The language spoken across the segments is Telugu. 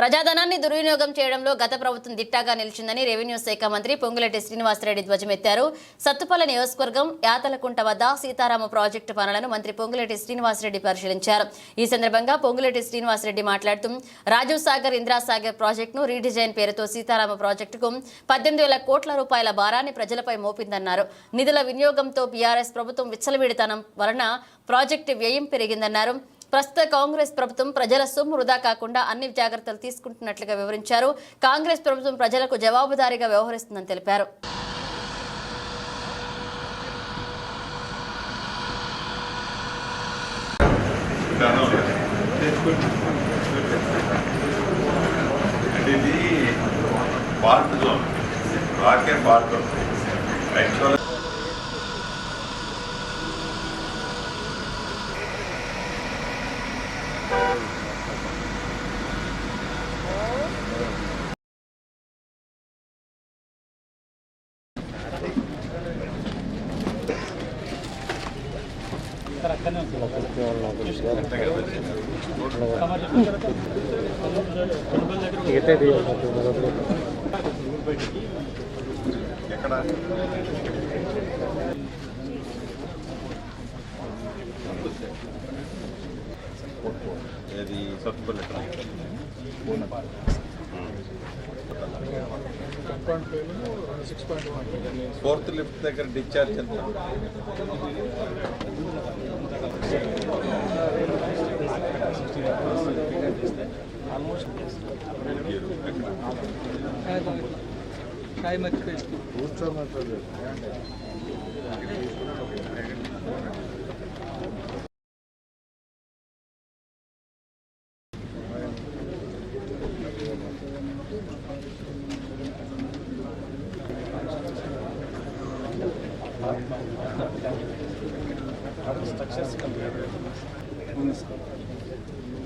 ప్రజాధనాన్ని దుర్వినియోగం చేయడంలో గత ప్రభుత్వం దిట్టాగా నిలిచిందని రెవెన్యూ శాఖ మంత్రి పొంగులేటి శ్రీనివాసరెడ్డి ధ్వజమెత్తారు. సత్తుపల్లి నియోజకవర్గం యాతలకుంట వద్ద సీతారామ ప్రాజెక్టు పనులను మంత్రి పొంగులేటి శ్రీనివాసరెడ్డి పరిశీలించారు. ఈ సందర్భంగా పొంగులేటి శ్రీనివాసరెడ్డి మాట్లాడుతూ రాజీవ్ సాగర్ ఇందిరాసాగర్ ప్రాజెక్టును రీడిజైన్ పేరుతో సీతారామ ప్రాజెక్టుకు 18,000 కోట్ల రూపాయల భారాన్ని ప్రజలపై మోపిందన్నారు. నిధుల వినియోగంతో బీఆర్ఎస్ ప్రభుత్వం విచ్చలవిడితనం వలన ప్రాజెక్టు వ్యయం పెరిగిందన్నారు. ప్రస్తుత కాంగ్రెస్ ప్రభుత్వం ప్రజల సొమ్ము వృధా కాకుండా అన్ని జాగ్రత్తలు తీసుకుంటున్నట్లుగా వివరించారు. కాంగ్రెస్ ప్రభుత్వం ప్రజలకు జవాబుదారీగా వ్యవహరిస్తుందని తెలిపారు. ఫోర్త్ లిఫ్ట్ దగ్గర డిశ్చార్జ్ ఎంత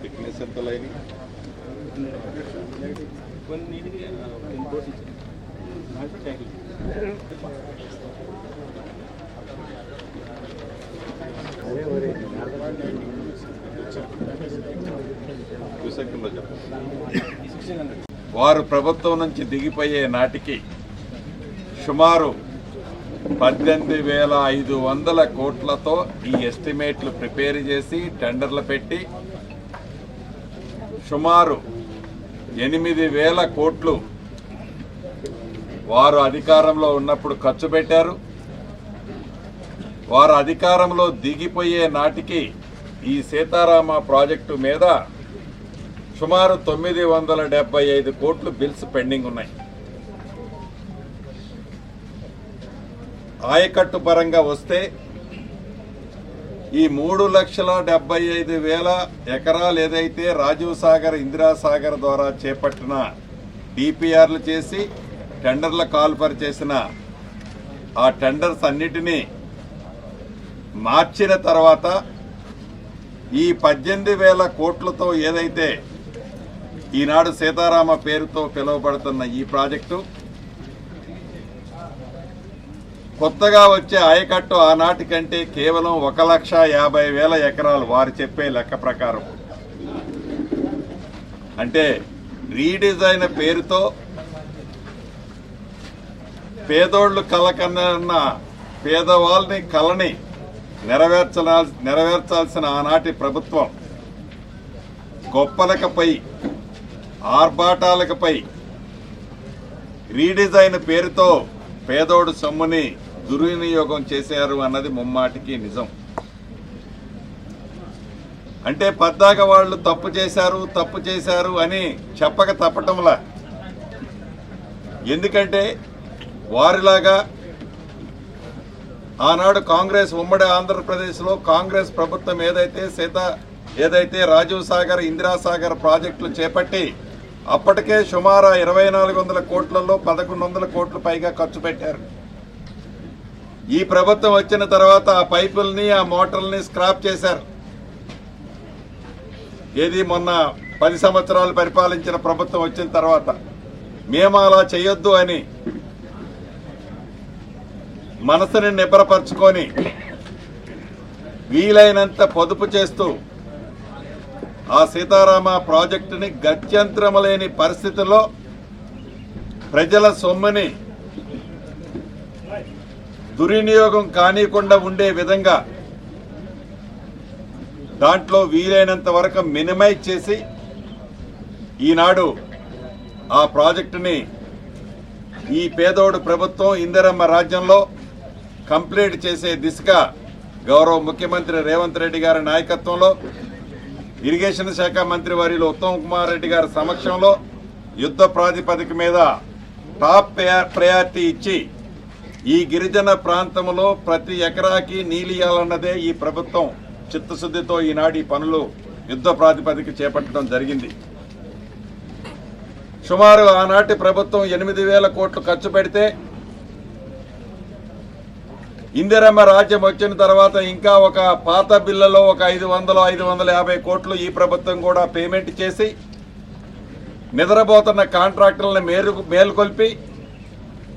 థిక్నెస్ ఎంత లైన్ వారు ప్రభుత్వం నుంచి దిగిపోయే నాటికి సుమారు 18,500 కోట్లతో ఈ ఎస్టిమేట్లు ప్రిపేర్ చేసి టెండర్లు పెట్టి సుమారు 8,000 కోట్లు వారు అధికారంలో ఉన్నప్పుడు ఖర్చు పెట్టారు. వారు అధికారంలో దిగిపోయే నాటికి ఈ సీతారామ ప్రాజెక్టు మీద సుమారు 975 కోట్లు బిల్స్ పెండింగ్ ఉన్నాయి. ఆయకట్టు పరంగా వస్తే ఈ 3,75,000 ఎకరాలు ఏదైతే రాజీవ్ సాగర్ ఇందిరాసాగర్ ద్వారా చేపట్టిన డిపిఆర్లు చేసి టెండర్ల కాల్ఫర్ చేసిన ఆ టెండర్స్ అన్నిటినీ మార్చిన తర్వాత ఈ 18,000 కోట్లతో ఏదైతే ఈనాడు సీతారామ పేరుతో పిలువబడుతున్న ఈ ప్రాజెక్టు కొత్తగా వచ్చే ఆయకట్టు ఆనాటి కంటే కేవలం 1,50,000 ఎకరాలు వారు చెప్పే లెక్క ప్రకారం. అంటే రీడిజైన్ పేరుతో పేదోళ్లు కలకన్న పేదవాళ్ళని కలని నెరవేర్చాల్సిన ఆనాటి ప్రభుత్వం గొప్పలకపై ఆర్భాటాలకపై రీడిజైన్ పేరుతో పేదోడు సొమ్ముని దుర్వినియోగం చేశారు అన్నది ముమ్మాటికి నిజం. అంటే పద్దాక వాళ్ళు తప్పు చేశారు అని చెప్పక తప్పటంలా. ఎందుకంటే వారిలాగా ఆనాడు కాంగ్రెస్ ఉమ్మడి ఆంధ్రప్రదేశ్లో కాంగ్రెస్ ప్రభుత్వం ఏదైతే రాజీవ్ సాగర్ ఇందిరాసాగర్ ప్రాజెక్టులు చేపట్టి అప్పటికే సుమారు 2,400 కోట్లలో 1,100 కోట్లు పైగా ఖర్చు పెట్టారు. ఈ ప్రభుత్వం వచ్చిన తర్వాత ఆ పైపుల్ని ఆ మోటార్లని స్క్రాప్ చేశారు. ఏది మొన్న 10 సంవత్సరాలు పరిపాలించిన ప్రభుత్వం వచ్చిన తర్వాత మేము అలా చేయొద్దు అని మనసుని నిబ్బరపరుచుకొని వీలైనంత పొదుపు చేస్తూ ఆ సీతారామ ప్రాజెక్టుని గత్యంతరం లేని పరిస్థితుల్లో ప్రజల సొమ్ముని దుర్వినియోగం కానికుండా ఉండే విధంగా దాంట్లో వీలైనంత వరకు మినిమైజ్ చేసి ఈనాడు ఆ ప్రాజెక్టుని ఈ పేదోడు ప్రభుత్వం ఇందిరమ్మ రాజ్యంలో కంప్లీట్ చేసే దిశగా గౌరవ ముఖ్యమంత్రి రేవంత్ రెడ్డి గారి నాయకత్వంలో ఇరిగేషన్ శాఖ మంత్రి వర్యులు ఉత్తమ్ కుమార్ రెడ్డి గారి సమక్షంలో యుద్ధ ప్రాతిపదిక మీద టాప్ ప్రయారిటీ ఇచ్చి ఈ గిరిజన ప్రాంతంలో ప్రతి ఎకరాకి నీలియాలన్నదే ఈ ప్రభుత్వం చిత్తశుద్ధితో ఈనాడు ఈ పనులు యుద్ధ ప్రాతిపదిక చేపట్టడం జరిగింది. సుమారు ఆనాటి ప్రభుత్వం 8,000 కోట్లు ఖర్చు పెడితే ఇందిరమ్మ రాజ్యం వచ్చిన తర్వాత ఇంకా ఒక పాత బిల్లులో ఒక 500-550 కోట్లు ఈ ప్రభుత్వం కూడా పేమెంట్ చేసి నిద్రపోతున్న కాంట్రాక్టర్లను మేలుకొల్పి